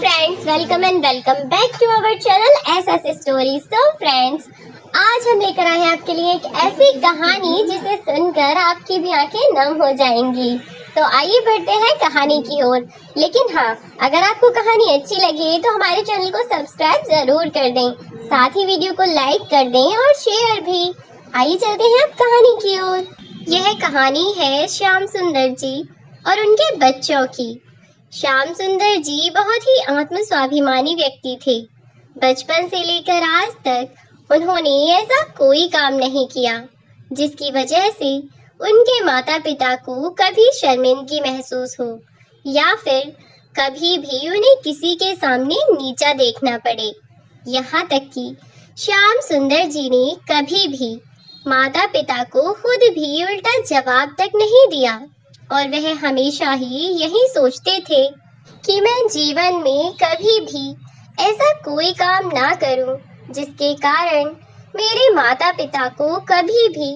Friends, welcome and welcome back to our channel SS stories. तो friends, आज हम लेकर आए हैं आपके लिए एक ऐसी कहानी जिसे सुनकर आपकी भी आंखें नम हो जाएंगी। तो आइए बढ़ते हैं कहानी की ओर। लेकिन हाँ, अगर आपको कहानी अच्छी लगे तो हमारे चैनल को सब्सक्राइब जरूर कर दें, साथ ही वीडियो को लाइक कर दें और शेयर भी। आइए चलते हैं अब कहानी की ओर। यह कहानी है श्याम सुंदर जी और उनके बच्चों की। श्याम सुंदर जी बहुत ही आत्म स्वाभिमानी व्यक्ति थे। बचपन से लेकर आज तक उन्होंने ऐसा कोई काम नहीं किया जिसकी वजह से उनके माता पिता को कभी शर्मिंदगी महसूस हो या फिर कभी भी उन्हें किसी के सामने नीचा देखना पड़े। यहाँ तक कि श्याम सुंदर जी ने कभी भी माता पिता को खुद भी उल्टा जवाब तक नहीं दिया और वह हमेशा ही यही सोचते थे कि मैं जीवन में कभी भी ऐसा कोई काम ना करूं जिसके कारण मेरे माता पिता को कभी भी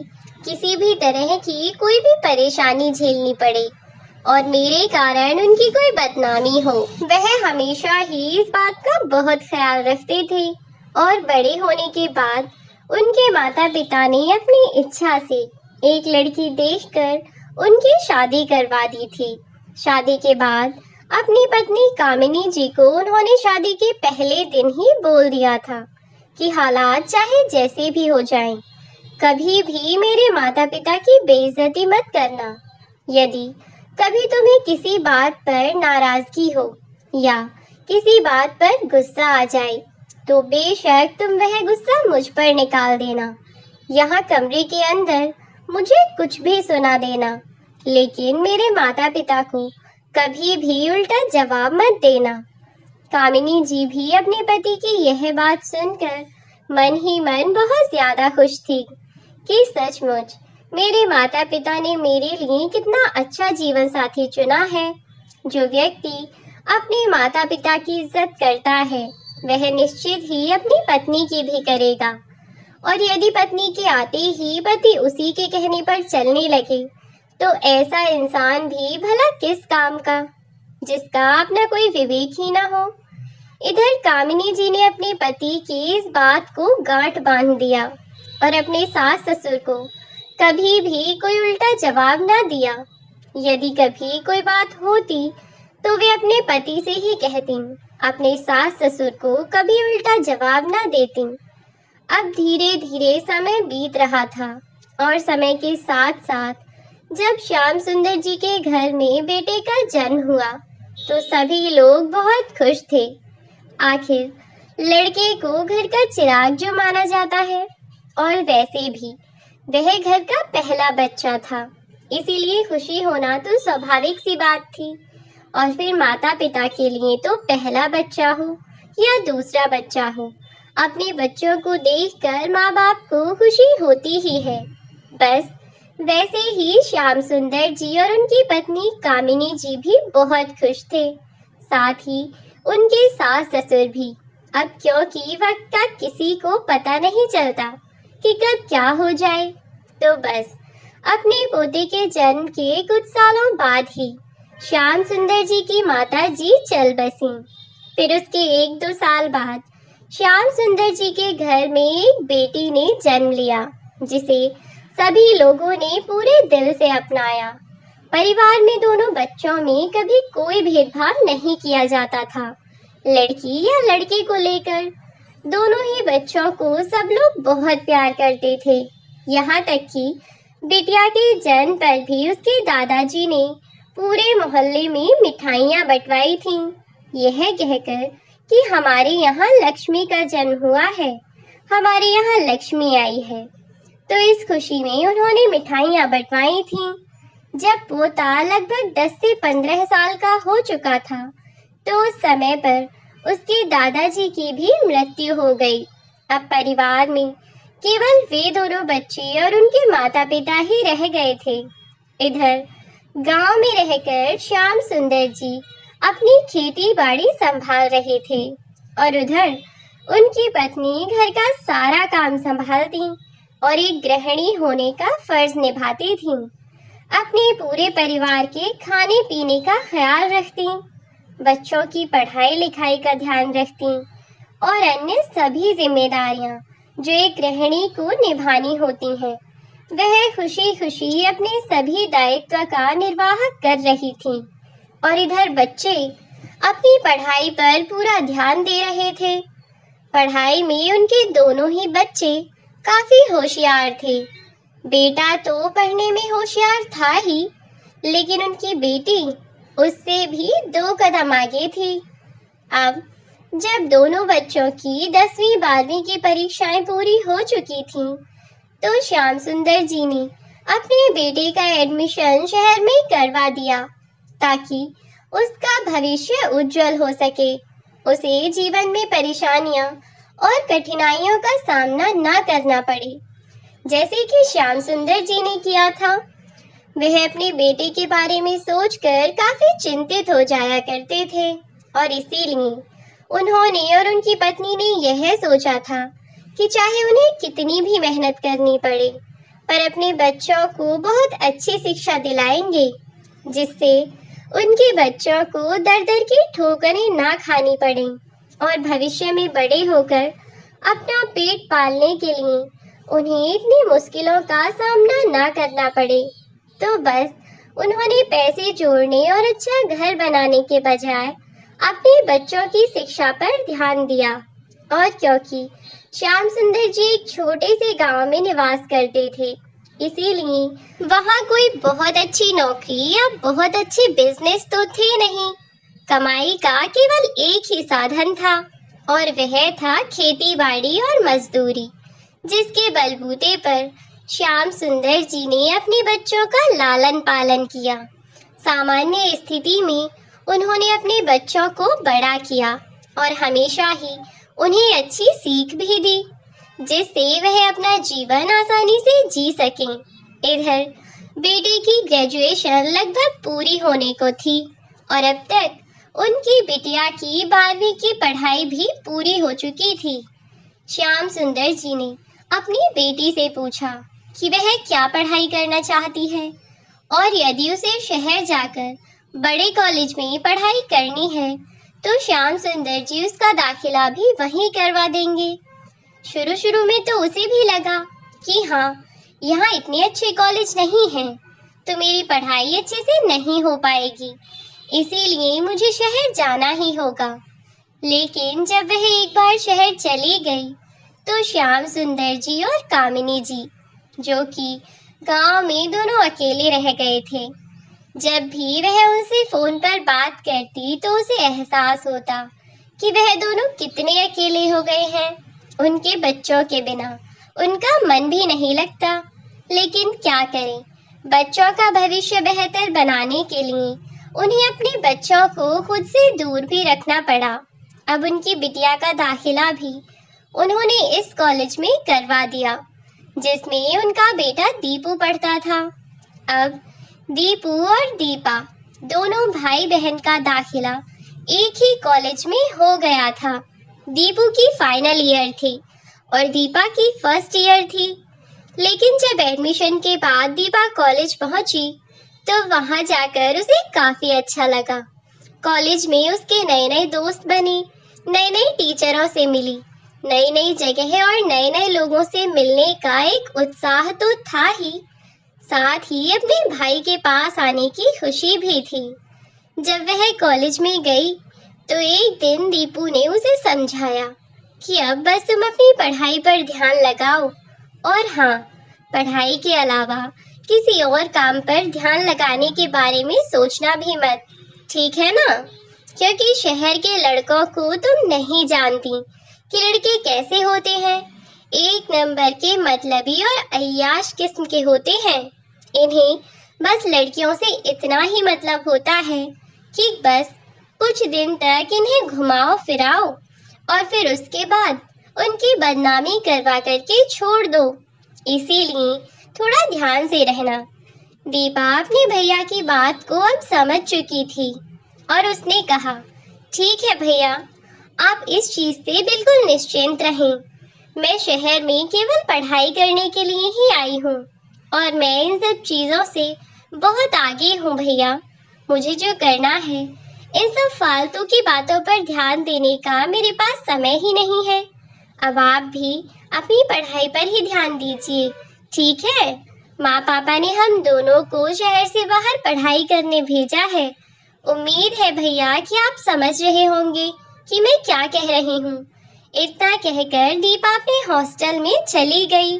किसी भी तरह की कोई भी परेशानी झेलनी पड़े और मेरे कारण उनकी कोई बदनामी हो। वह हमेशा ही इस बात का बहुत ख्याल रखते थे और बड़े होने के बाद उनके माता पिता ने अपनी इच्छा से एक लड़की देखकर उनकी शादी करवा दी थी। शादी के बाद अपनी पत्नी कामिनी जी को उन्होंने शादी के पहले दिन ही बोल दिया था कि हालात चाहे जैसे भी हो जाएं, कभी भी मेरे माता पिता की बेइज्जती मत करना। यदि कभी तुम्हें किसी बात पर नाराजगी हो या किसी बात पर गुस्सा आ जाए तो बेशक तुम वह गुस्सा मुझ पर निकाल देना। यहाँ कमरे के अंदर मुझे कुछ भी सुना देना, लेकिन मेरे माता पिता को कभी भी उल्टा जवाब मत देना। कामिनी जी भी अपने पति की यह बात सुनकर मन ही मन बहुत ज्यादा खुश थी कि सचमुच मेरे माता पिता ने मेरे लिए कितना अच्छा जीवन साथी चुना है। जो व्यक्ति अपने माता पिता की इज्जत करता है वह निश्चित ही अपनी पत्नी की भी करेगा, और यदि पत्नी के आते ही पति उसी के कहने पर चलने लगे तो ऐसा इंसान भी भला किस काम का, जिसका अपना कोई विवेक ही ना हो। इधर कामिनी जी ने अपने पति की इस बात को गांठ बांध दिया और अपने सास ससुर को कभी भी कोई उल्टा जवाब ना दिया। यदि कभी कोई बात होती तो वे अपने पति से ही कहती, अपने सास ससुर को कभी उल्टा जवाब ना देती। अब धीरे धीरे समय बीत रहा था और समय के साथ साथ जब श्याम सुंदर जी के घर में बेटे का जन्म हुआ तो सभी लोग बहुत खुश थे। आखिर लड़के को घर का चिराग जो माना जाता है, और वैसे भी वह घर का पहला बच्चा था, इसीलिए खुशी होना तो स्वाभाविक सी बात थी। और फिर माता पिता के लिए तो पहला बच्चा हो या दूसरा बच्चा हो, अपने बच्चों को देखकर माँ बाप को खुशी होती ही है। बस वैसे ही श्याम सुंदर जी और उनकी पत्नी कामिनी जी भी बहुत खुश थे, साथ ही उनके सास ससुर भी। अब क्योंकि वक्त का किसी को पता नहीं चलता कि कब क्या हो जाए, तो बस अपने पोते के जन्म के कुछ सालों बाद ही श्याम सुंदर जी की माता जी चल बसी। फिर उसके 1-2 साल बाद श्याम सुंदर जी के घर में एक बेटी ने जन्म लिया, जिसे सभी लोगों ने पूरे दिल से अपनाया। परिवार में दोनों बच्चों में कभी कोई भेदभाव नहीं किया जाता था, लड़की या लड़के को लेकर। दोनों ही बच्चों को सब लोग बहुत प्यार करते थे। यहाँ तक कि बिटिया के जन्म पर भी उसके दादाजी ने पूरे मोहल्ले में मिठाइयाँ बंटवाई थीं, यह कहकर कि हमारे यहाँ लक्ष्मी का जन्म हुआ है, हमारे यहाँ लक्ष्मी आई है। तो इस खुशी में उन्होंने मिठाइयाँ बंटवाई थीं। जब पोता लगभग 10 से 15 साल का हो चुका था तो उस समय पर उसके दादाजी की भी मृत्यु हो गई। अब परिवार में केवल वे दोनों बच्चे और उनके माता पिता ही रह गए थे। इधर गांव में रहकर श्याम सुंदर जी अपनी खेती बाड़ी संभाल रहे थे और उधर उनकी पत्नी घर का सारा काम संभालती और एक गृहिणी होने का फर्ज निभाती थीं। अपने पूरे परिवार के खाने पीने का ख्याल रखती। बच्चों की पढ़ाई लिखाई का ध्यान रखती और अन्य सभी जिम्मेदारियां जो एक गृहिणी को निभानी होती हैं, वह खुशी खुशी अपने सभी दायित्व का निर्वाह कर रही थी। और इधर बच्चे अपनी पढ़ाई पर पूरा ध्यान दे रहे थे। पढ़ाई में उनके दोनों ही बच्चे काफी होशियार थे। बेटा तो पढ़ने में होशियार था ही, लेकिन उनकी बेटी उससे भी 2 कदम आगे थी। अब जब दोनों बच्चों की 10वीं 12वीं की परीक्षाएं पूरी हो चुकी थीं, तो श्याम सुंदर जी ने अपने बेटे का एडमिशन शहर में करवा दिया ताकि उसका भविष्य उज्जवल हो सके, उसे जीवन में परेशानियां और कठिनाइयों का सामना ना करना पड़े, जैसे कि श्याम सुंदर जी ने किया था। वह अपने बेटे के बारे में सोचकर काफी चिंतित हो जाया करते थे और इसीलिए उन्होंने और उनकी पत्नी ने यह सोचा था कि चाहे उन्हें कितनी भी मेहनत करनी पड़े, पर अपने बच्चों को बहुत अच्छी शिक्षा दिलाएंगे, जिससे उनके बच्चों को दर दर की ठोकरें ना खानी पड़े और भविष्य में बड़े होकर अपना पेट पालने के लिए उन्हें इतनी मुश्किलों का सामना ना करना पड़े। तो बस उन्होंने पैसे जोड़ने और अच्छा घर बनाने के बजाय अपने बच्चों की शिक्षा पर ध्यान दिया। और क्योंकि श्याम सुंदर जी एक छोटे से गांव में निवास करते थे, इसीलिए वहां कोई बहुत अच्छी नौकरी या बहुत अच्छे बिजनेस तो थे नहीं। कमाई का केवल एक ही साधन था और वह था खेती बाड़ी और मजदूरी, जिसके बलबूते पर श्याम सुंदर जी ने अपने बच्चों का लालन पालन किया। सामान्य स्थिति में उन्होंने अपने बच्चों को बड़ा किया और हमेशा ही उन्हें अच्छी सीख भी दी, जिससे वह अपना जीवन आसानी से जी सकें। इधर बेटी की ग्रेजुएशन लगभग पूरी होने को थी और अब तक उनकी बिटिया की 12वीं की पढ़ाई भी पूरी हो चुकी थी। श्याम सुंदर जी ने अपनी बेटी से पूछा कि वह क्या पढ़ाई करना चाहती है और यदि उसे शहर जाकर बड़े कॉलेज में पढ़ाई करनी है तो श्याम सुंदर जी उसका दाखिला भी वहीं करवा देंगे। शुरू में तो उसे भी लगा कि हाँ, यहाँ इतने अच्छे कॉलेज नहीं हैं, तो मेरी पढ़ाई अच्छे से नहीं हो पाएगी, इसीलिए मुझे शहर जाना ही होगा। लेकिन जब वह एक बार शहर चली गई तो श्याम सुंदर जी और कामिनी जी, जो कि गांव में दोनों अकेले रह गए थे, जब भी वह उनसे फोन पर बात करती तो उसे एहसास होता कि वह दोनों कितने अकेले हो गए हैं। उनके बच्चों के बिना उनका मन भी नहीं लगता, लेकिन क्या करें, बच्चों का भविष्य बेहतर बनाने के लिए उन्हें अपने बच्चों को खुद से दूर भी रखना पड़ा। अब उनकी बिटिया का दाखिला भी उन्होंने इस कॉलेज में करवा दिया जिसमें उनका बेटा दीपू पढ़ता था। अब दीपू और दीपा दोनों भाई बहन का दाखिला एक ही कॉलेज में हो गया था। दीपू की फाइनल ईयर थी और दीपा की फर्स्ट ईयर थी। लेकिन जब एडमिशन के बाद दीपा कॉलेज पहुंची तो वहां जाकर उसे काफी अच्छा लगा। कॉलेज में उसके नए नए दोस्त बने, नए नए टीचरों से मिली, नई नई जगह और नए नए लोगों से मिलने का एक उत्साह तो था ही, साथ ही अपने भाई के पास आने की खुशी भी थी। जब वह कॉलेज में गई तो एक दिन दीपू ने उसे समझाया कि अब बस तुम अपनी पढ़ाई पर ध्यान लगाओ और हाँ, पढ़ाई के अलावा किसी और काम पर ध्यान लगाने के बारे में सोचना भी मत, ठीक है ना? क्योंकि शहर के लड़कों को तुम नहीं जानती कि लड़के कैसे होते हैं। एक नंबर के मतलबी और अय्याश किस्म के होते हैं। इन्हें बस लड़कियों से इतना ही मतलब होता है कि बस कुछ दिन तक इन्हें घुमाओ फिराओ और फिर उसके बाद उनकी बदनामी करवा करके छोड़ दो। इसीलिए थोड़ा ध्यान से रहना। दीपा अपने भैया की बात को अब समझ चुकी थी और उसने कहा, ठीक है भैया, आप इस चीज से बिल्कुल निश्चिंत रहें। मैं शहर में केवल पढ़ाई करने के लिए ही आई हूँ और मैं इन सब चीजों से बहुत आगे हूँ भैया। मुझे जो करना है इन सब फालतू की बातों पर ध्यान देने का मेरे पास समय ही नहीं है। अब आप भी अपनी पढ़ाई पर ही ध्यान दीजिए, ठीक है? माँ पापा ने हम दोनों को शहर से बाहर पढ़ाई करने भेजा है। उम्मीद है भैया कि आप समझ रहे होंगे कि मैं क्या कह रही हूँ। इतना कहकर दीपा अपने हॉस्टल में चली गई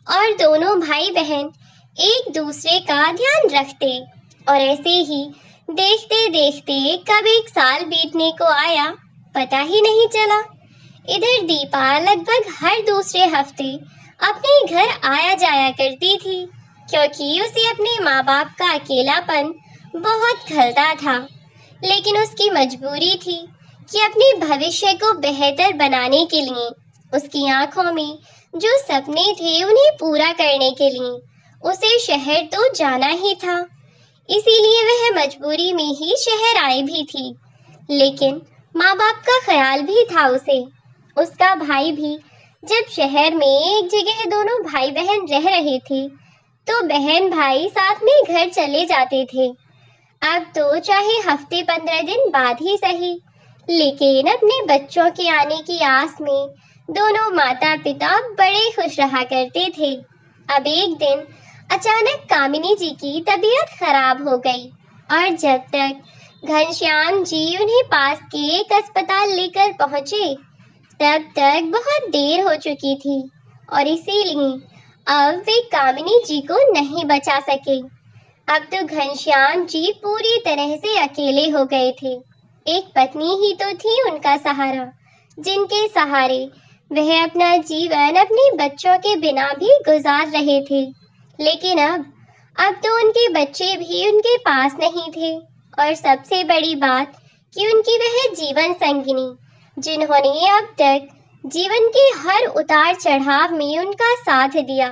और दोनों भाई बहन एक दूसरे का ध्यान रखते और ऐसे ही देखते देखते कब एक साल बीतने को आया पता ही नहीं चला। इधर दीपा लगभग हर दूसरे हफ्ते अपने घर आया जाया करती थी क्योंकि उसे अपने माँ बाप का अकेलापन बहुत खलता था। लेकिन उसकी मजबूरी थी कि अपने भविष्य को बेहतर बनाने के लिए उसकी आंखों में जो सपने थे उन्हें पूरा करने के लिए उसे शहर तो जाना ही था। इसीलिए वह मजबूरी में ही शहर आई भी थी। लेकिन माँ बाप का ख्याल भी था उसे। उसका भाई भी जब शहर में एक जगह दोनों भाई बहन रह रहे थे तो बहन भाई साथ में घर चले जाते थे। अब तो चाहे हफ्ते 15 दिन बाद ही सही, लेकिन अपने बच्चों के आने की आस में दोनों माता पिता बड़े खुश रहा करते थे। अब एक दिन अचानक कामिनी जी की तबीयत खराब हो गई और जब तक घनश्याम जी उन्हें पास के एक अस्पताल लेकर पहुंचे तब तक बहुत देर हो चुकी थी और इसीलिए अब वे कामिनी जी को नहीं बचा सके। अब तो घनश्याम जी पूरी तरह से अकेले हो गए थे। एक पत्नी ही तो थी उनका सहारा, जिनके सहारे वह अपना जीवन अपने बच्चों के बिना भी गुजार रहे थे। लेकिन अब तो उनके बच्चे भी उनके पास नहीं थे और सबसे बड़ी बात कि उनकी वह जीवन संगिनी जिन्होंने अब तक जीवन के हर उतार चढ़ाव में उनका साथ दिया,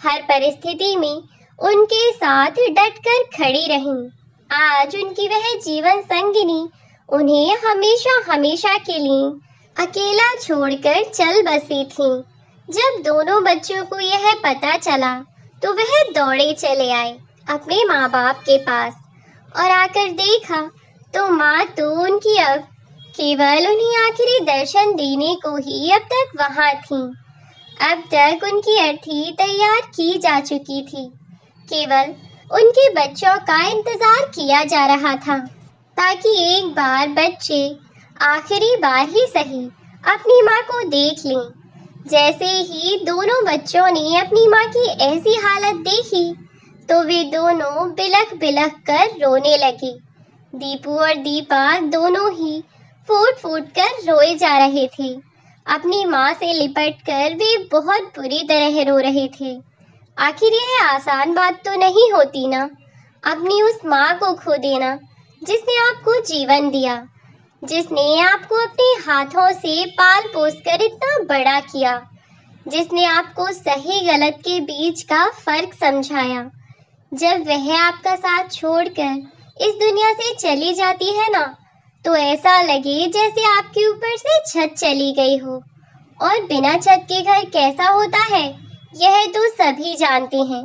हर परिस्थिति में उनके साथ डटकर खड़ी रहीं, आज उनकी वह जीवन संगिनी उन्हें हमेशा हमेशा के लिए अकेला छोड़कर चल बसी थी। जब दोनों बच्चों को यह पता चला तो वह दौड़े चले आए अपने माँ बाप के पास और आकर देखा तो माँ तो उनकी अब केवल उन्हें आखिरी दर्शन देने को ही अब तक वहां थी। अब तक उनकी अर्थी तैयार की जा चुकी थी, केवल उनके बच्चों का इंतजार किया जा रहा था ताकि एक बार बच्चे आखिरी बार ही सही अपनी माँ को देख लें। जैसे ही दोनों बच्चों ने अपनी माँ की ऐसी हालत देखी तो वे दोनों बिलख बिलख कर रोने लगे। दीपू और दीपा दोनों ही फूट फूट कर रोए जा रहे थे। अपनी माँ से लिपट कर वे बहुत बुरी तरह रो रहे थे। आखिर यह आसान बात तो नहीं होती ना, अपनी उस माँ को खो देना जिसने आपको जीवन दिया, जिसने आपको अपने हाथों से पाल पोस कर इतना बड़ा किया, जिसने आपको सही गलत के बीच का फर्क समझाया। जब वह आपका साथ छोड़कर इस दुनिया से चली जाती है ना तो ऐसा लगे जैसे आपके ऊपर से छत चली गई हो। और बिना छत के घर कैसा होता है यह तो सभी जानते हैं।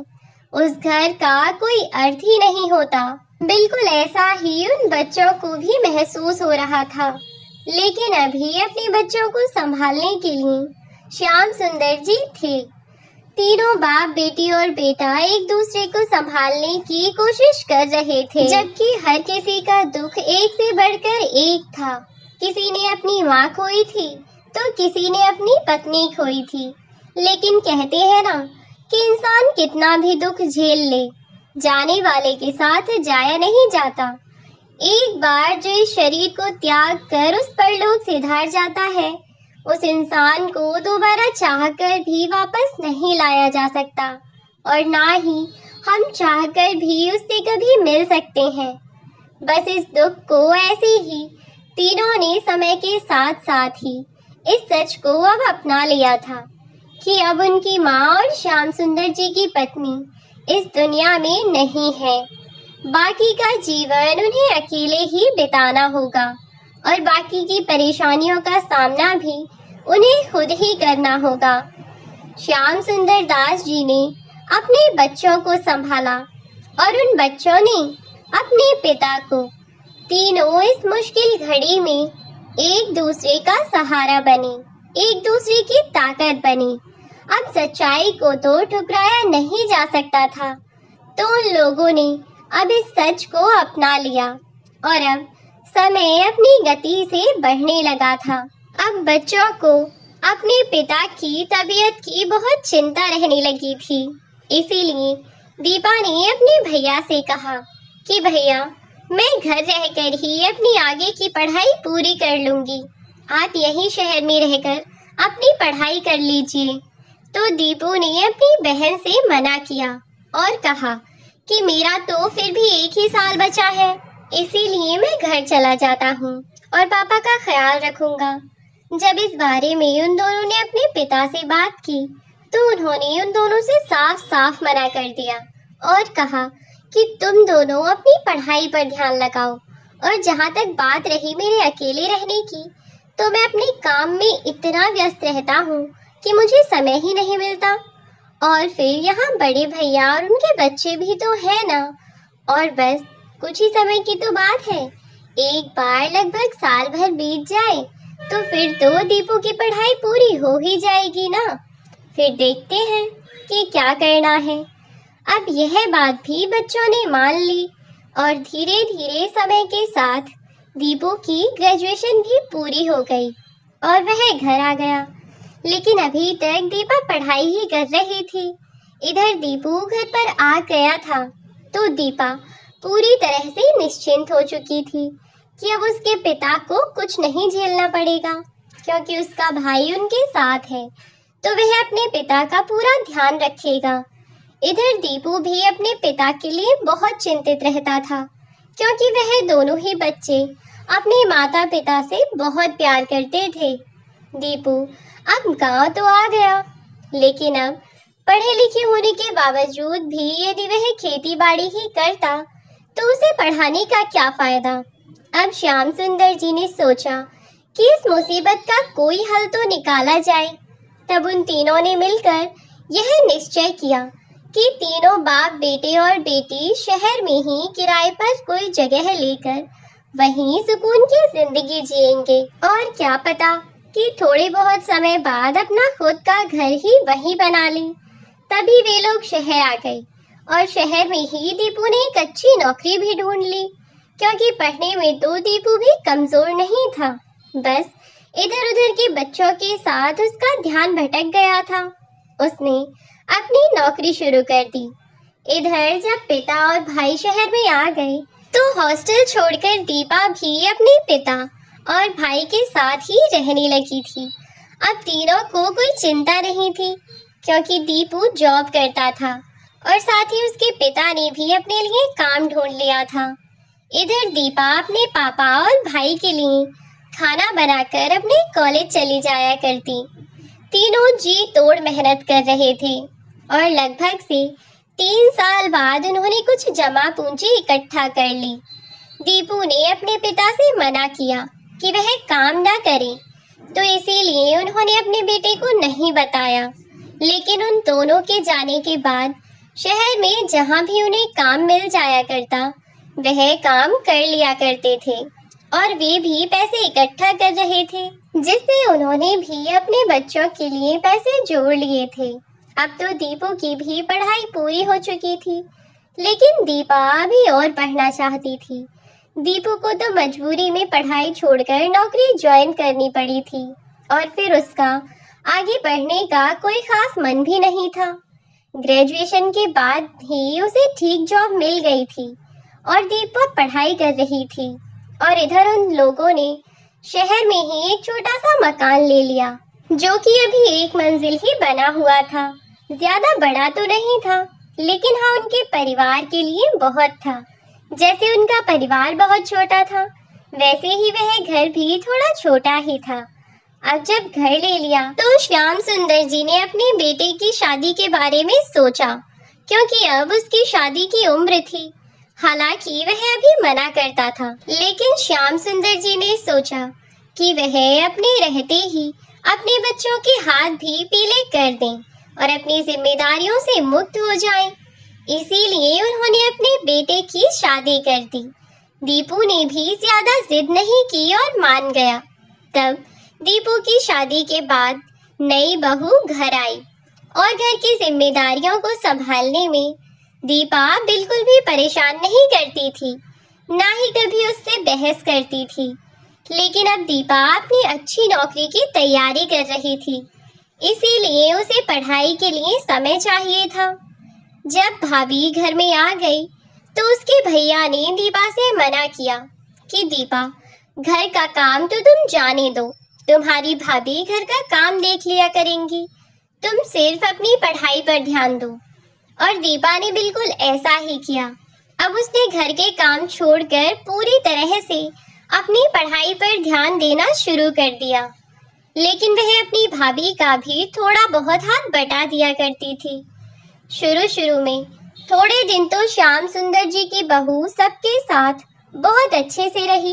उस घर का कोई अर्थ ही नहीं होता। बिल्कुल ऐसा ही उन बच्चों को भी महसूस हो रहा था। लेकिन अभी अपने बच्चों को संभालने के लिए श्याम सुंदर जी थे। तीनों बाप बेटी और बेटा एक दूसरे को संभालने की कोशिश कर रहे थे, जबकि हर किसी का दुख एक से बढ़कर एक था। किसी ने अपनी माँ खोई थी तो किसी ने अपनी पत्नी खोई थी। लेकिन कहते हैं ना कि इंसान कितना भी दुख झेल ले, जाने वाले के साथ जाया नहीं जाता। एक बार जो इस शरीर को त्याग कर उस परलोक सिधार जाता है, उस इंसान को दोबारा चाहकर भी वापस नहीं लाया जा सकता और ना ही हम चाहकर भी उससे कभी मिल सकते हैं। बस इस दुख को ऐसे ही तीनों ने समय के साथ साथ ही इस सच को अब अपना लिया था कि अब उनकी माँ और श्याम सुंदर जी की पत्नी इस दुनिया में नहीं है। बाकी का जीवन उन्हें अकेले ही बिताना होगा और बाकी की परेशानियों का सामना भी उन्हें खुद ही करना होगा। श्याम सुंदर दास जी ने अपने बच्चों को संभाला और उन बच्चों ने अपने पिता को। तीनों इस मुश्किल घड़ी में एक दूसरे का सहारा बने, एक दूसरे की ताकत बने। अब सच्चाई को तो ठुकराया नहीं जा सकता था, तो उन लोगों ने अब इस सच को अपना लिया और अब समय अपनी गति से बढ़ने लगा था। अब बच्चों को अपने पिता की तबीयत की बहुत चिंता रहने लगी थी। इसीलिए दीपा ने अपने भैया से कहा कि भैया, मैं घर रहकर ही अपनी आगे की पढ़ाई पूरी कर लूंगी, आप यहीं शहर में रहकर अपनी पढ़ाई कर लीजिए। तो दीपू ने अपनी बहन से मना किया और कहा कि मेरा तो फिर भी एक ही साल बचा है, इसीलिए मैं घर चला जाता हूँ और पापा का ख्याल रखूंगा। जब इस बारे में उन दोनों ने अपने पिता से बात की तो उन्होंने उन दोनों से साफ साफ मना कर दिया और कहा कि तुम दोनों अपनी पढ़ाई पर ध्यान लगाओ, और जहाँ तक बात रही मेरे अकेले रहने की, तो मैं अपने काम में इतना व्यस्त रहता हूँ कि मुझे समय ही नहीं मिलता। और फिर यहाँ बड़े भैया और उनके बच्चे भी तो है ना, और बस कुछ ही समय की तो बात है। एक बार लगभग साल भर बीत जाए तो फिर तो दीपू की पढ़ाई पूरी हो ही जाएगी ना। फिर देखते हैं कि क्या करना है। अब यह बात भी बच्चों ने मान ली और धीरे धीरे समय के साथ दीपू की ग्रेजुएशन भी पूरी हो गई और वह घर आ गया। लेकिन अभी तक दीपा पढ़ाई ही कर रही थी। इधर दीपू घर पर आ गया था तो दीपा पूरी तरह से निश्चिंत हो चुकी थी कि अब उसके पिता को कुछ नहीं झेलना पड़ेगा, क्योंकि उसका भाई उनके साथ है, तो वह अपने पिता का पूरा ध्यान रखेगा। इधर दीपू भी अपने पिता के लिए बहुत चिंतित रहता था, क्योंकि वह दोनों ही बच्चे अपने माता पिता से बहुत प्यार करते थे। दीपू अब गांव तो आ गया, लेकिन अब पढ़े लिखे होने के बावजूद भी यदि वह खेती बाड़ी ही करता तो उसे पढ़ाने का क्या फायदा। अब श्याम सुंदर जी ने सोचा कि इस मुसीबत का कोई हल तो निकाला जाए। तब उन तीनों ने मिलकर यह निश्चय किया कि तीनों बाप बेटे और बेटी शहर में ही किराए पर कोई जगह लेकर वहीं सुकून की जिंदगी जिएंगे, और क्या पता कि थोड़े बहुत समय बाद अपना खुद का घर ही वहीं बना लें। तभी वे लोग शहर आ गए और शहर में ही दीपू ने एक अच्छी नौकरी भी ढूंढ ली, क्योंकि पढ़ने में तो दीपू भी कमजोर नहीं था। बस इधर उधर के बच्चों के साथ उसका ध्यान भटक गया था। उसने अपनी नौकरी शुरू कर दी। इधर जब पिता और भाई शहर में आ गए तो हॉस्टल छोड़कर दीपा भी अपने पिता और भाई के साथ ही रहने लगी थी। अब तीनों को कोई चिंता नहीं थी, क्योंकि दीपू जॉब करता था और साथ ही उसके पिता ने भी अपने लिए काम ढूंढ लिया था। इधर दीपा अपने पापा और भाई के लिए खाना बनाकर अपने कॉलेज चली जाया करती। तीनों जी तोड़ मेहनत कर रहे थे और लगभग से 3 साल बाद उन्होंने कुछ जमा पूंजी इकट्ठा कर ली। दीपू ने अपने पिता से मना किया कि वह काम ना करे, तो इसीलिए उन्होंने अपने बेटे को नहीं बताया। लेकिन उन दोनों के जाने के बाद शहर में जहाँ भी उन्हें काम मिल जाया करता वह काम कर लिया करते थे, और वे भी पैसे इकट्ठा कर रहे थे, जिससे उन्होंने भी अपने बच्चों के लिए पैसे जोड़ लिए थे। अब तो दीपू की भी पढ़ाई पूरी हो चुकी थी, लेकिन दीपा अभी और पढ़ना चाहती थी। दीपू को तो मजबूरी में पढ़ाई छोड़कर नौकरी ज्वाइन करनी पड़ी थी, और फिर उसका आगे पढ़ने का कोई खास मन भी नहीं था। ग्रेजुएशन के बाद ही उसे ठीक जॉब मिल गई थी और दीपा पढ़ाई कर रही थी, और इधर उन लोगों ने शहर में ही एक छोटा सा मकान ले लिया, जो कि अभी 1 मंजिल ही बना हुआ था। ज्यादा बड़ा तो नहीं था, लेकिन हाँ उनके परिवार के लिए बहुत था। जैसे उनका परिवार बहुत छोटा था, वैसे ही वह घर भी थोड़ा छोटा ही था। अब जब घर ले लिया तो श्याम सुंदर जी ने अपने बेटे की शादी के बारे में सोचा, क्योंकि अब उसकी शादी की उम्र थी। हालांकि वह अभी मना करता था, लेकिन श्याम सुंदर जी ने सोचा कि वह अपने रहते ही अपने बच्चों के हाथ भी पीले कर दें और अपनी जिम्मेदारियों से मुक्त हो जाएं। इसीलिए उन्होंने अपने बेटे की शादी कर दी। दीपू ने भी ज्यादा जिद नहीं की और मान गया। तब दीपू की शादी के बाद नई बहू घर आई और घर की जिम्मेदारियों को संभालने में दीपा बिल्कुल भी परेशान नहीं करती थी, ना ही कभी उससे बहस करती थी। लेकिन अब दीपा अपनी अच्छी नौकरी की तैयारी कर रही थी, इसीलिए उसे पढ़ाई के लिए समय चाहिए था। जब भाभी घर में आ गई तो उसके भैया ने दीपा से मना किया कि दीपा, घर का काम तो तुम जाने दो, तुम्हारी भाभी घर का काम देख लिया करेंगी, तुम सिर्फ अपनी पढ़ाई पर ध्यान दो। और दीपा ने बिल्कुल ऐसा ही किया। अब उसने घर के काम छोड़कर पूरी तरह से अपनी पढ़ाई पर ध्यान देना शुरू कर दिया। लेकिन वह अपनी भाभी का भी थोड़ा बहुत हाथ बटा दिया करती थी। शुरू में थोड़े दिन तो श्याम सुंदर जी की बहू सबके साथ बहुत अच्छे से रही,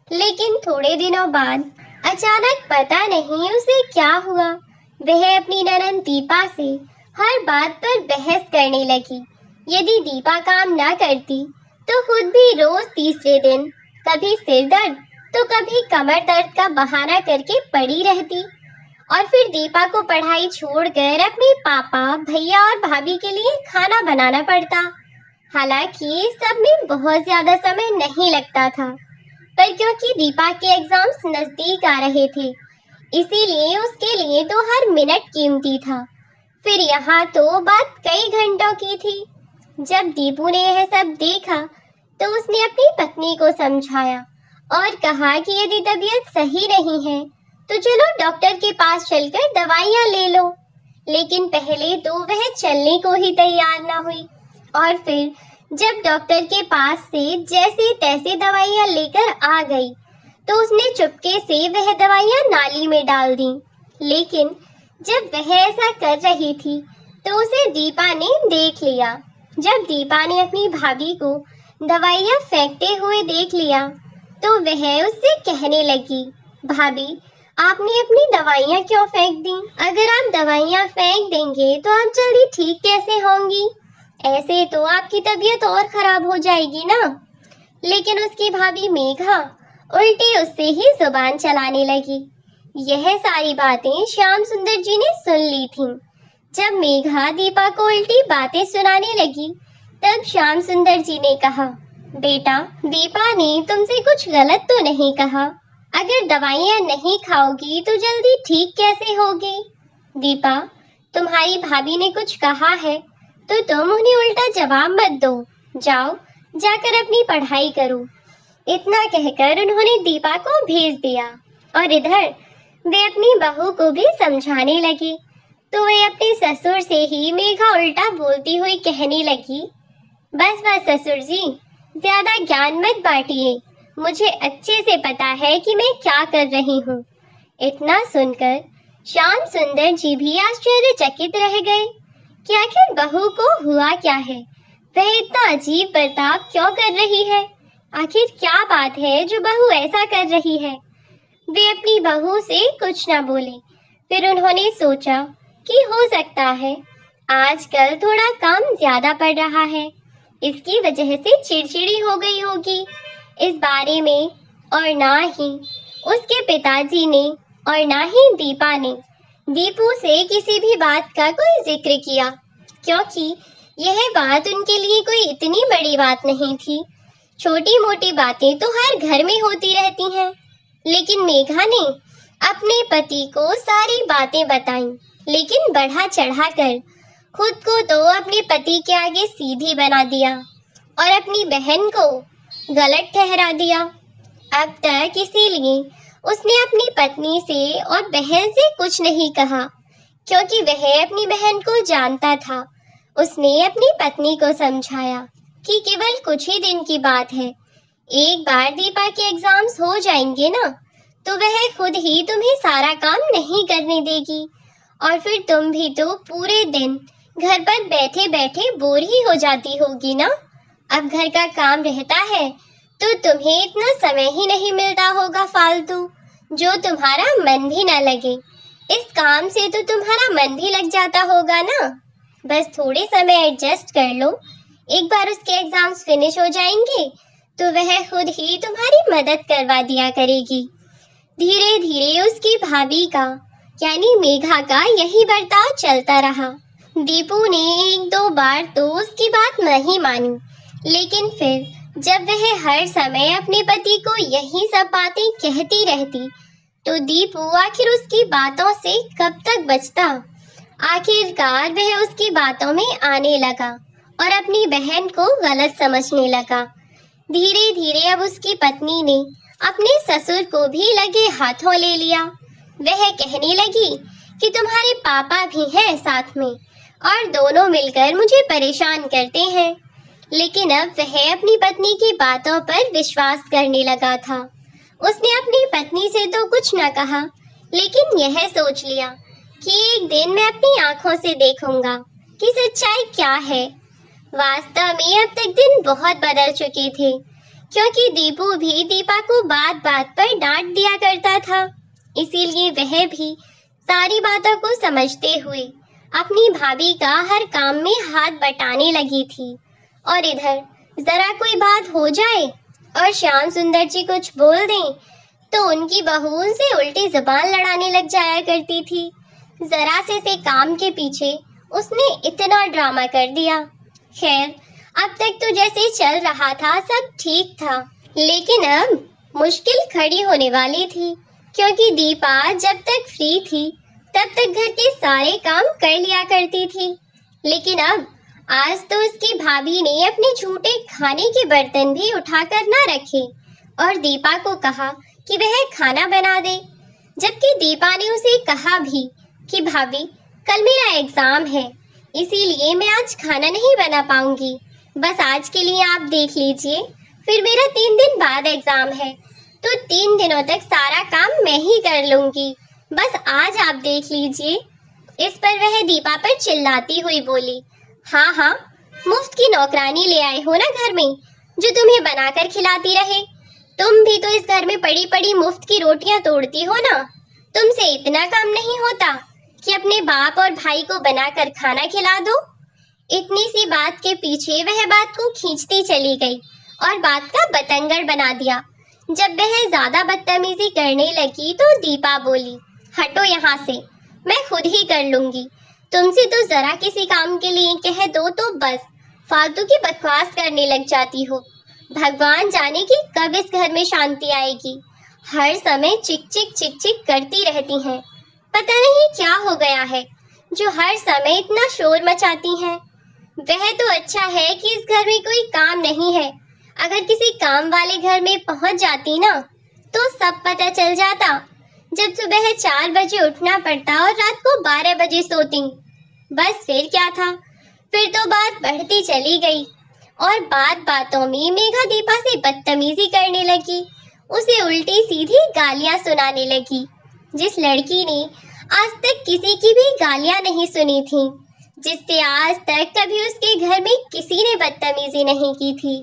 लेकिन थोड़े दिनों बाद अचानक पता नहीं उसे क्या हुआ, वह अपनी ननद दीपा से हर बात पर बहस करने लगी। यदि दीपा काम ना करती तो खुद भी रोज तीसरे दिन कभी सिर दर्द तो कभी कमर दर्द का बहाना करके पड़ी रहती और फिर दीपा को पढ़ाई छोड़कर अपने पापा, भैया और भाभी के लिए खाना बनाना पड़ता। हालांकि सब में बहुत ज्यादा समय नहीं लगता था, पर क्योंकि दीपा के एग्जाम्स नजदीक आ रहे थे, इसीलिए उसके लिए तो हर मिनट कीमती था। फिर यहाँ तो बात कई घंटों की थी। जब दीपू ने यह सब देखा तो उसने अपनी पत्नी को समझाया और कहा कि यदि तबीयत सही नहीं है तो चलो डॉक्टर के पास चलकर दवाइयाँ ले लो। लेकिन पहले तो वह चलने को ही तैयार ना हुई और फिर जब डॉक्टर के पास से जैसे तैसे दवाइयाँ लेकर आ गई तो उसने चुपके से वह दवाइयाँ नाली में डाल दी। लेकिन जब वह ऐसा कर रही थी तो उसे दीपा ने देख लिया। जब दीपा ने अपनी भाभी को दवाइयाँ फेंकते हुए देख लिया तो वह उससे कहने लगी, भाभी, आपने अपनी दवाइयाँ क्यों फेंक दी? अगर आप दवाइयाँ फेंक देंगे तो आप जल्दी ठीक कैसे होंगी? ऐसे तो आपकी तबीयत और खराब हो जाएगी ना। लेकिन उसकी भाभी मेघा उल्टी उससे ही जुबान चलाने लगी। यह सारी बातें श्याम सुंदर जी ने सुन ली थीं। जब मेघा दीपा को उल्टी बातें सुनाने लगी तब श्याम सुंदर जी ने कहा, बेटा, दीपा ने तुमसे कुछ गलत तो नहीं कहा। अगर दवाइयाँ नहीं खाओगी तो जल्दी ठीक कैसे होगी? दीपा, तुम्हारी भाभी ने कुछ कहा है तो तुम उन्हें उल्टा जवाब मत दो। जाओ, जाकर अपनी पढ़ाई करो। इतना कहकर उन्होंने दीपा को भेज दिया और इधर वे अपनी बहू को भी समझाने लगी तो वे अपने ससुर से ही मेघा उल्टा बोलती हुई कहने लगी, बस बस ससुर जी, ज्यादा ज्ञान मत बांटिए, मुझे अच्छे से पता है कि मैं क्या कर रही हूँ। इतना सुनकर श्याम सुंदर जी भी आश्चर्यचकित रह गए कि आखिर बहू को हुआ क्या है, वह इतना अजीब बर्ताव क्यों कर रही है, आखिर क्या बात है जो बहू ऐसा कर रही है। वे अपनी बहू से कुछ न बोले। फिर उन्होंने सोचा कि हो सकता है आजकल थोड़ा काम ज्यादा पड़ रहा है, इसकी वजह से चिड़चिड़ी हो गई होगी। इस बारे में और ना ही उसके पिताजी ने और ना ही दीपा ने दीपू से किसी भी बात का कोई जिक्र किया, क्योंकि यह बात उनके लिए कोई इतनी बड़ी बात नहीं थी। छोटी मोटी बातें तो हर घर में होती रहती हैं। लेकिन मेघा ने अपने पति को सारी बातें बताईं, लेकिन बढ़ा चढ़ा कर खुद को तो अपने पति के आगे सीधी बना दिया और अपनी बहन को गलत ठहरा दिया। अब तक इसीलिए उसने अपनी पत्नी से और बहन से कुछ नहीं कहा, क्योंकि वह अपनी बहन को जानता था। उसने अपनी पत्नी को समझाया कि केवल कुछ ही दिन की बात है, एक बार दीपा के एग्जाम्स हो जाएंगे ना तो वह खुद ही तुम्हें सारा काम नहीं करने देगी और फिर तुम भी तो पूरे दिन घर पर बैठे बैठे बोर ही हो जाती होगी ना। अब घर का काम रहता है तो तुम्हें इतना समय ही नहीं मिलता होगा फालतू, जो तुम्हारा मन भी ना लगे। इस काम से तो तुम्हारा मन भी लग जाता होगा ना। बस थोड़े समय एडजस्ट कर लो, एक बार उसके एग्जाम्स फिनिश हो जाएंगे तो वह खुद ही तुम्हारी मदद करवा दिया करेगी। धीरे धीरे उसकी भाभी का यानी मेघा का यही बर्ताव चलता रहा। दीपू ने एक दो बार तो उसकी बात नहीं मानी, लेकिन फिर जब वह हर समय अपने पति को यही सब बातें कहती रहती, तो दीपू आखिर उसकी बातों से कब तक बचता। आखिरकार वह उसकी बातों में आने लगा और अपनी बहन को गलत समझने लगा। धीरे धीरे अब उसकी पत्नी ने अपने ससुर को भी लगे हाथों ले लिया। वह कहने लगी कि तुम्हारे पापा भी हैं साथ में और दोनों मिलकर मुझे परेशान करते हैं। लेकिन अब वह अपनी पत्नी की बातों पर विश्वास करने लगा था। उसने अपनी पत्नी से तो कुछ न कहा, लेकिन यह सोच लिया कि एक दिन मैं अपनी आंखों से देखूंगा कि सच्चाई क्या है। वास्तव में अब तक दिन बहुत बदल चुके थे, क्योंकि दीपू भी दीपा को बात बात पर डांट दिया करता था। इसीलिए वह भी सारी बातों को समझते हुए अपनी भाभी का हर काम में हाथ बटाने लगी थी। और इधर जरा कोई बात हो जाए और श्याम सुंदर जी कुछ बोल दें तो उनकी बहू उनसे उल्टी जुबान लड़ाने लग जाया करती थी। जरा से काम के पीछे उसने इतना ड्रामा कर दिया। खैर, अब तक तो जैसे चल रहा था सब ठीक था, लेकिन अब मुश्किल खड़ी होने वाली थी, क्योंकि दीपा जब तक फ्री थी तब तक घर के सारे काम कर लिया करती थी। लेकिन अब आज तो उसकी भाभी ने अपने झूठे खाने के बर्तन भी उठाकर ना रखे और दीपा को कहा कि वह खाना बना दे, जबकि दीपा ने उसे कहा भी कि भाभी कल मेरा एग्जाम है, इसीलिए मैं आज खाना नहीं बना पाऊंगी। बस आज के लिए आप देख लीजिए, फिर मेरा 3 दिन बाद एग्जाम है, तो 3 दिनों तक सारा काम मैं ही कर लूंगी। बस आज आप देख लीजिए। इस पर वह दीपा पर चिल्लाती हुई बोली, हाँ हाँ, मुफ्त की नौकरानी ले आए हो ना घर में, जो तुम्हें बनाकर खिलाती रहे। तुम भी तो इस घर में पड़ी पड़ी मुफ्त की रोटियां तोड़ती हो ना। तुमसे इतना काम नहीं होता कि अपने बाप और भाई को बनाकर खाना खिला दो। इतनी सी बात के पीछे वह बात को खींचती चली गई और बात का बतंगड़ बना दिया। जब वह ज्यादा बदतमीजी करने लगी तो दीपा बोली, हटो यहाँ से, मैं खुद ही कर लूंगी। तुमसे तो जरा किसी काम के लिए कह दो तो बस फालतू की बकवास करने लग जाती हो। भगवान जाने कि कब इस घर में शांति आएगी। हर समय चिक चिक करती रहती हैं। पता नहीं क्या हो गया है जो हर समय इतना शोर मचाती हैं। वह तो अच्छा है कि इस घर में कोई काम नहीं है। अगर किसी काम वाले घर में पहुंच जाती ना तो सब पता चल जाता। जब सुबह 4 बजे उठना पड़ता और रात को 12 बजे सोती। बस फिर क्या था, फिर तो बात बढ़ती चली गई और बात बातों में मेघा दीपा से बदतमीजी करने लगी। उसे उल्टी सीधी गालियां सुनाने लगी, जिस लड़की ने आज तक किसी की भी गालियां नहीं सुनी थी, जिससे आज तक कभी उसके घर में किसी ने बदतमीजी नहीं की थी।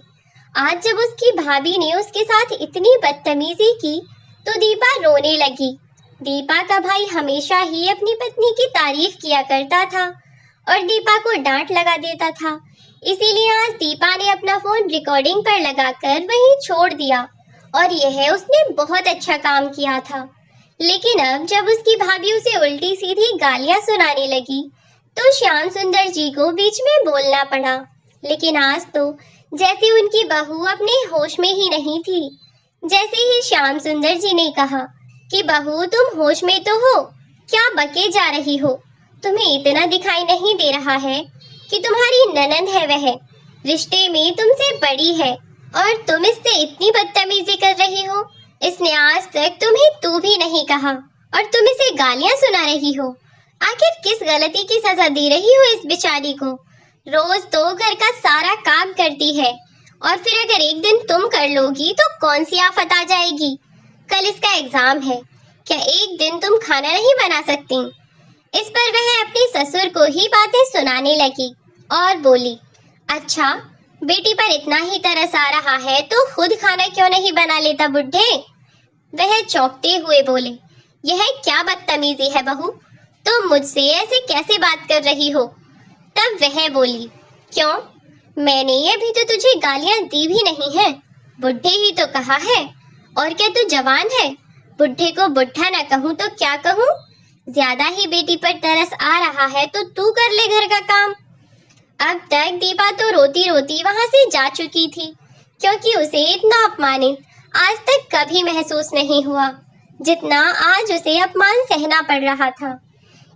आज जब उसकी भाभी ने उसके साथ इतनी बदतमीजी की तो दीपा रोने लगी। दीपा का भाई हमेशा ही अपनी पत्नी की तारीफ किया करता था और दीपा को डांट लगा देता था। इसीलिए आज दीपा ने अपना फोन रिकॉर्डिंग पर लगाकर वहीं छोड़ दिया और यह उसने बहुत अच्छा काम किया था। लेकिन अब जब उसकी भाभी उसे उल्टी सीधी गालियां सुनाने लगी तो श्याम सुंदर जी को बीच में बोलना पड़ा। लेकिन आज तो जैसे उनकी बहू अपने होश में ही नहीं थी। जैसे ही श्याम सुंदर जी ने कहा कि बहू तुम होश में तो हो, क्या बके जा रही हो? तुम्हें इतना दिखाई नहीं दे रहा है कि तुम्हारी ननंद है, वह रिश्ते में तुमसे बड़ी है और तुम इससे इतनी बदतमीजी कर रही हो। इसने आज तक तुम्हें तू भी नहीं कहा और तुम इसे गालियां सुना रही हो। आखिर किस गलती की सजा दे रही हो इस बेचारी को? रोज तो घर का सारा काम करती है और फिर अगर एक दिन तुम कर लोगी तो कौन सी आफत आ जाएगी? कल इसका एग्जाम है, क्या एक दिन तुम खाना नहीं बना सकती? इस पर वह अपने ससुर को ही बातें सुनाने लगी और बोली, अच्छा बेटी पर इतना ही तरस आ रहा है तो खुद खाना क्यों नहीं बना लेता बुड्ढे? वह चौंकते हुए बोले, यह क्या बदतमीजी है बहू? तुम मुझसे ऐसे कैसे बात कर रही हो? तब वह बोली, क्यों, मैंने अभी तो तुझे गालियां दी भी नहीं है। बुढ़े ही तो कहा है, और क्या तू जवान है? बुढ़े को बुढ़ा ना कहूँ तो क्या कहूँ? ज्यादा ही बेटी पर तरस आ रहा है तो तू कर ले घर का काम। अब तक दीपा तो रोती रोती वहां से जा चुकी थी, क्योंकि उसे इतना अपमानित आज तक कभी महसूस नहीं हुआ जितना आज उसे अपमान सहना पड़ रहा था।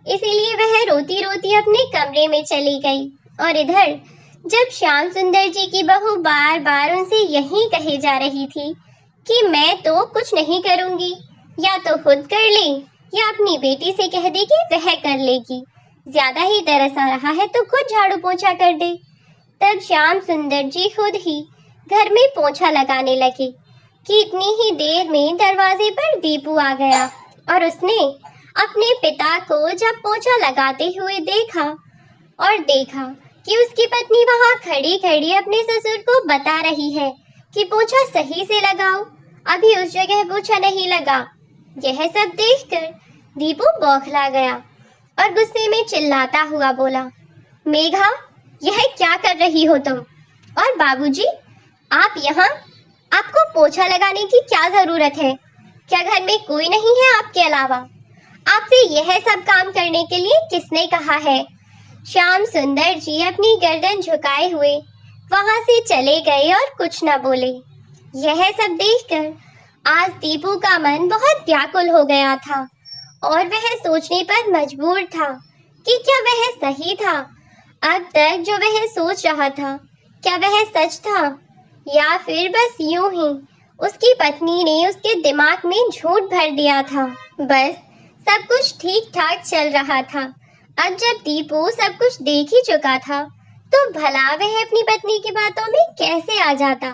इसीलिए वह रोती रोती अपने कमरे में चली गई। और इधर जब श्याम सुंदर जी की बहू बार बार उनसे यही कही जा रही थी कि मैं तो कुछ नहीं करूंगी, या तो खुद कर ले या अपनी बेटी से कह दे कि वह कर लेगी, ज्यादा ही तरस आ रहा है तो खुद झाड़ू पोछा कर दे। तब श्याम सुंदर जी खुद ही घर में पोछा लगाने लगे कि इतनी ही देर में दरवाजे पर दीपू आ गया और उसने अपने पिता को जब पोछा लगाते हुए देखा कि उसकी पत्नी वहां खड़ी खड़ी अपने ससुर को बता रही है कि पोछा सही से लगाओ, अभी उस जगह पोछा नहीं लगा। यह सब देखकर दीपू बौखला गया और गुस्से में चिल्लाता हुआ बोला, मेघा, यह क्या कर रही हो तुम? और बाबूजी, आप यहाँ? आपको पोछा लगाने की क्या जरूरत है? क्या घर में कोई नहीं है आपके अलावा? आपसे यह सब काम करने के लिए किसने कहा है? श्याम सुंदर जी अपनी गर्दन झुकाए हुए वहां से चले गए और कुछ न बोले। यह सब देखकर आज दीपू का मन बहुत व्याकुल हो गया था और वह सोचने पर मजबूर था कि क्या वह सही था? अब तक जो वह सोच रहा था, क्या वह सच था या फिर बस यूं ही उसकी पत्नी ने उसके दिमाग में झूठ भर दिया था? बस सब कुछ ठीक ठाक चल रहा था। अब जब दीपू सब कुछ देख ही चुका था तो भला वह अपनी पत्नी की बातों में कैसे आ जाता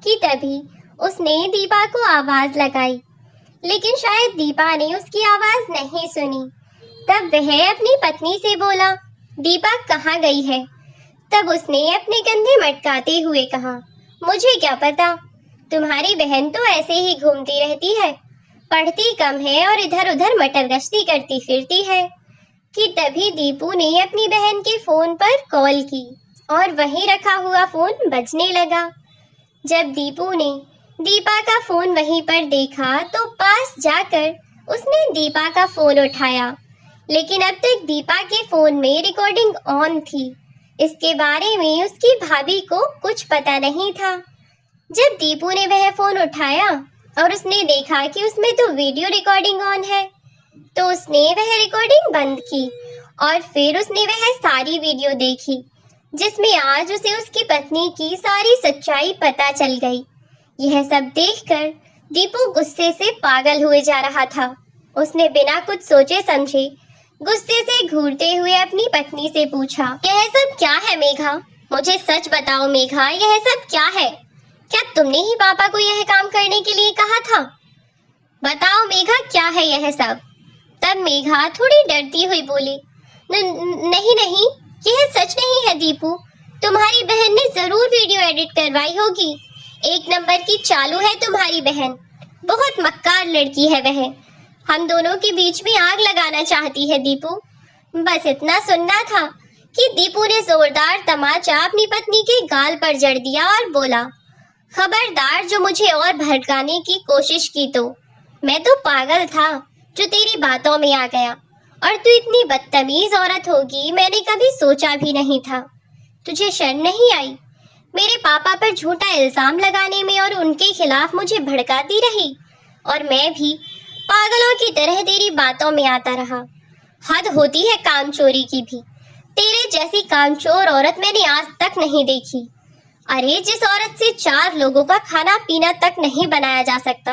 कि तभी उसने दीपा को आवाज लगाई, लेकिन शायद दीपा ने उसकी आवाज नहीं सुनी। तब वह अपनी पत्नी से बोला, दीपा कहाँ गई है? तब उसने अपने कंधे मटकाते हुए कहा, मुझे क्या पता, तुम्हारी बहन तो ऐसे ही घूमती रहती है, पढ़ती कम है और इधर उधर मटर गश्ती करती फिरती है। कि तभी दीपू ने अपनी बहन के फोन पर कॉल की और वहीं रखा हुआ फोन बजने लगा। जब दीपू ने दीपा का फोन वहीं पर देखा तो पास जाकर उसने दीपा का फोन उठाया, लेकिन अब तक दीपा के फोन में रिकॉर्डिंग ऑन थी। इसके बारे में उसकी भाभी को कुछ पता नहीं था। जब दीपू ने वह फोन उठाया और उसने देखा कि उसमें तो वीडियो रिकॉर्डिंग ऑन है, तो उसने वह रिकॉर्डिंग बंद की और फिर उसने वह सारी वीडियो देखी जिसमें आज उसे उसकी पत्नी की सारी सच्चाई पता चल गई। यह सब देखकर दीपू गुस्से से पागल हुए जा रहा था। उसने बिना कुछ सोचे समझे गुस्से से घूरते हुए अपनी पत्नी से पूछा, यह सब क्या है मेघा? मुझे सच बताओ मेघा, यह सब क्या है? क्या तुमने ही पापा को यह काम करने के लिए कहा था? बताओ मेघा, क्या है यह सब? तब मेघा थोड़ी डरती हुई बोली, नहीं नहीं, यह सच नहीं है दीपू, तुम्हारी बहन ने जरूर वीडियो एडिट करवाई होगी। एक नंबर की चालू है तुम्हारी बहन, बहुत मक्कार लड़की है वह, हम दोनों के बीच में आग लगाना चाहती है दीपू। बस इतना सुनना था कि दीपू ने जोरदार तमाचा अपनी पत्नी के गाल पर जड़ दिया और बोला, खबरदार जो मुझे और भड़काने की कोशिश की तो मैं तो पागल था जो तेरी बातों में आ गया, और तू इतनी बदतमीज औरत होगी मैंने कभी सोचा भी नहीं था। तुझे शर्म नहीं आई मेरे पापा पर झूठा इल्जाम लगाने में और उनके खिलाफ मुझे भड़काती रही, और मैं भी पागलों की तरह तेरी बातों में आता रहा। हद होती है कामचोरी की भी, तेरे जैसी कामचोर औरत मैंने आज तक नहीं देखी। अरे जिस औरत से 4 लोगों का खाना पीना तक नहीं बनाया जा सकता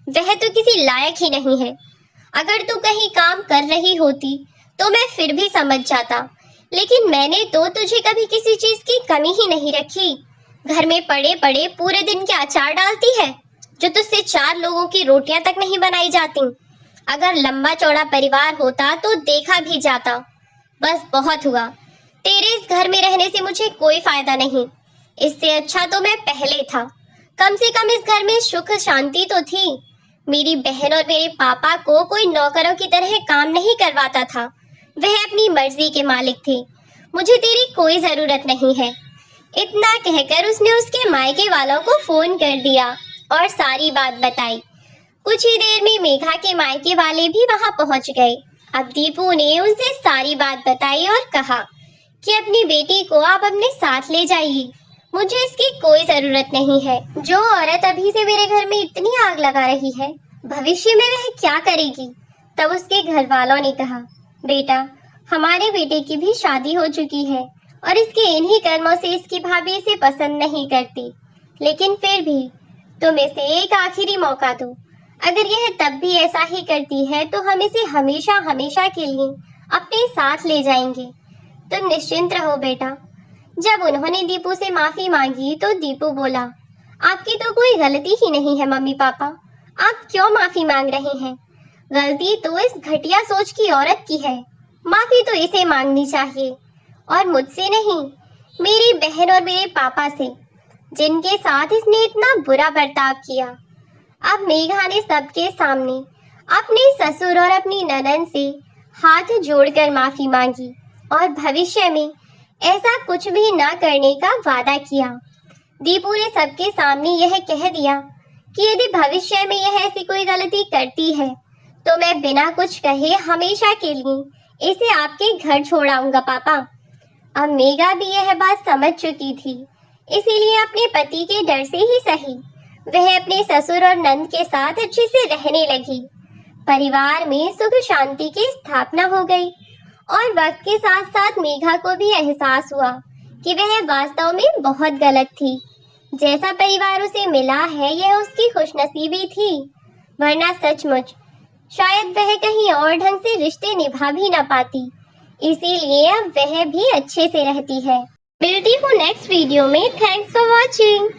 वह तो किसी लायक ही नहीं है। अगर तू कहीं काम कर रही होती तो मैं फिर भी समझ जाता, लेकिन मैंने तो तुझे कभी किसी चीज की कमी ही नहीं रखी। घर में पड़े पड़े पूरे दिन के अचार डालती है जो तुझसे 4 लोगों की रोटियां तक नहीं बनाई जाती। अगर लंबा चौड़ा परिवार होता तो देखा भी जाता। बस बहुत हुआ, तेरे इस घर में रहने से मुझे कोई फायदा नहीं। इससे अच्छा तो मैं पहले था, कम से कम इस घर में सुख शांति तो थी। मेरी बहन और मेरे पापा को कोई नौकरों की तरह काम नहीं करवाता था, वह अपनी मर्जी के मालिक थे। मुझे तेरी कोई जरूरत नहीं है। इतना कहकर उसने उसके मायके वालों को फोन कर दिया। और सारी बात बताई। कुछ ही देर में मेघा के मायके वाले भी वहां पहुंच गए। अब दीपू ने उनसे सारी बात बताई और कहा कि अपनी बेटी को आप अपने साथ ले जाइए, मुझे इसकी कोई जरूरत नहीं है। जो औरत अभी से मेरे घर में इतनी आग लगा रही है, भविष्य में वह क्या करेगी? तब उसके घर वालों ने कहा, बेटा, हमारे बेटे की भी शादी हो चुकी है और इसके इन्हीं कर्मों से इसकी भाभी इसे पसंद नहीं करती, लेकिन फिर भी तुम इसे एक आखिरी मौका दो। अगर यह तब भी ऐसा ही करती है तो हम इसे हमेशा हमेशा के लिए अपने साथ ले जाएंगे। तुम निश्चिंत रहो बेटा। जब उन्होंने दीपू से माफी मांगी तो दीपू बोला, आपकी तो कोई गलती ही नहीं है मम्मी पापा, आप क्यों माफी मांग रहे हैं? गलती तो इस घटिया सोच की औरत की है। माफी तो इसे मांगनी चाहिए और मुझसे नहीं, मेरी बहन और मेरे पापा से, जिनके साथ इसने इतना बुरा बर्ताव किया। अब मेघा ने सबके सामने अपने ससुर और अपनी ननद से हाथ जोड़कर माफी मांगी और भविष्य में ऐसा कुछ भी न करने का वादा किया। दीपू ने सबके सामने यह कह दिया कि यदि भविष्य में यह ऐसी कोई गलती करती है तो मैं बिना कुछ कहे हमेशा के लिए इसे आपके घर छोड़ आऊंगा पापा। अब मेघा भी यह बात समझ चुकी थी, इसीलिए अपने पति के डर से ही सही वह अपने ससुर और नंद के साथ अच्छे से रहने लगी। परिवार में सुख शांति की स्थापना हो गई और वक्त के साथ साथ मेघा को भी एहसास हुआ कि वह वास्तव में बहुत गलत थी। जैसा परिवार उसे मिला है यह उसकी खुशनसीबी थी, वरना सचमुच शायद वह कहीं और ढंग से रिश्ते निभा भी न पाती। इसीलिए अब वह भी अच्छे से रहती है। मिलती हूँ नेक्स्ट वीडियो में। Thanks for watching.